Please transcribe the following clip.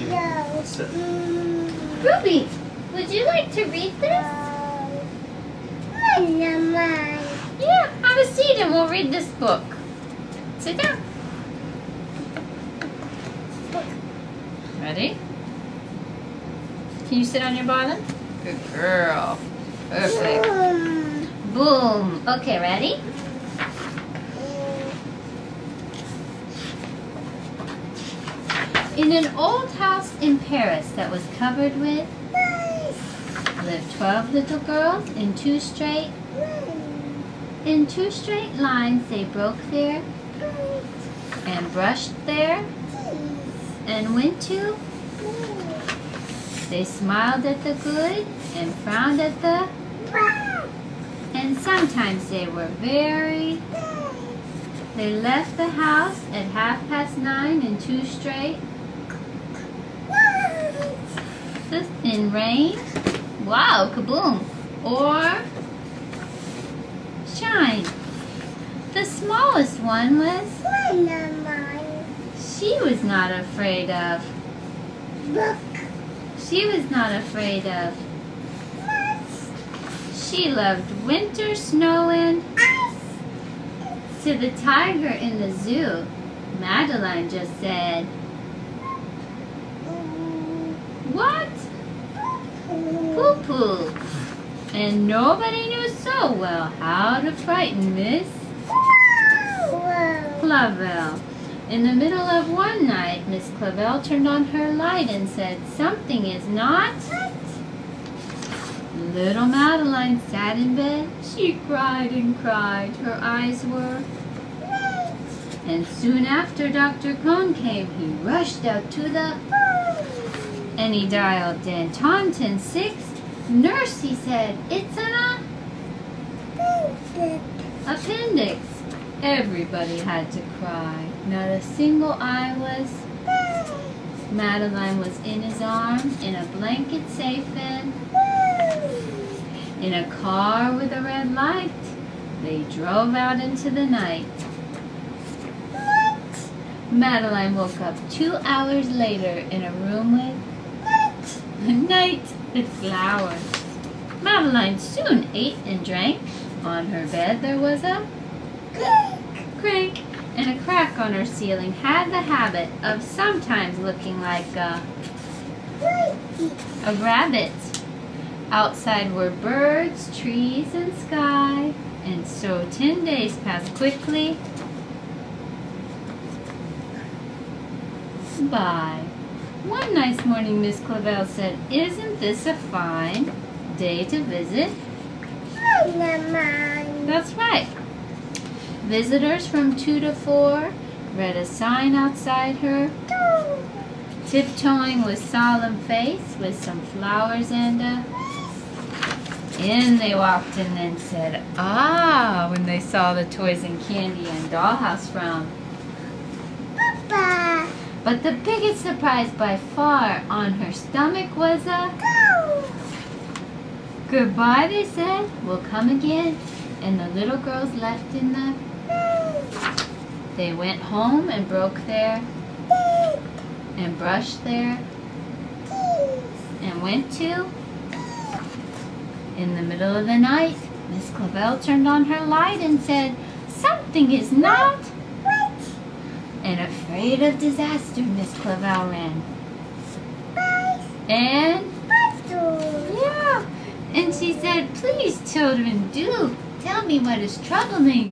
No. Sit. Ruby, would you like to read this? Yeah, have a seat and we'll read this book. Sit down. Ready? Can you sit on your bottom? Good girl. Perfect. Boom. Okay, ready? In an old house in Paris that was covered with lived 12 little girls in two straight lines. They broke there and brushed there and went to. They smiled at the good and frowned at the, and sometimes they were very. They left the house at 9:30 in two straight. In rain, wow, kaboom, or shine. The smallest one was, she was not afraid of. She was not afraid of. She loved winter, snow, and ice. To the tiger in the zoo, Madeleine just said, "What? Poo-poo." And nobody knew so well how to frighten Miss Clavel. In the middle of one night, Miss Clavel turned on her light and said, "Something is not." Little Madeleine sat in bed. She cried and cried. Her eyes were. And soon after Dr. Cone came, he rushed out to the. And he dialed Danton 6. "Nurse," he said, "it's an appendix." Everybody had to cry. Not a single eye was. Madeleine was in his arms, in a blanket safe in a car with a red light. They drove out into the night. Madeleine woke up 2 hours later in a room with night with flowers. Madeleine soon ate and drank. On her bed there was a crank, and a crack on her ceiling had the habit of sometimes looking like a rabbit. Outside were birds, trees, and sky, and so 10 days passed quickly by. One nice morning, Miss Clavel said, "Isn't this a fine day to visit?" That's right. Visitors from 2 to 4 read a sign outside her, tiptoeing with solemn face, with some flowers and a. In they walked and then said, "Ah," when they saw the toys and candy and dollhouse from Papa. But the biggest surprise by far on her stomach was a goodbye, they said. "We'll come again." And the little girls left in the. They went home and broke their and brushed their and went to. In the middle of the night, Miss Clavel turned on her light and said, "Something is not." And afraid of disaster, Miss Clavel ran. And yeah, and she said, "Please, children, do tell me what is troubling."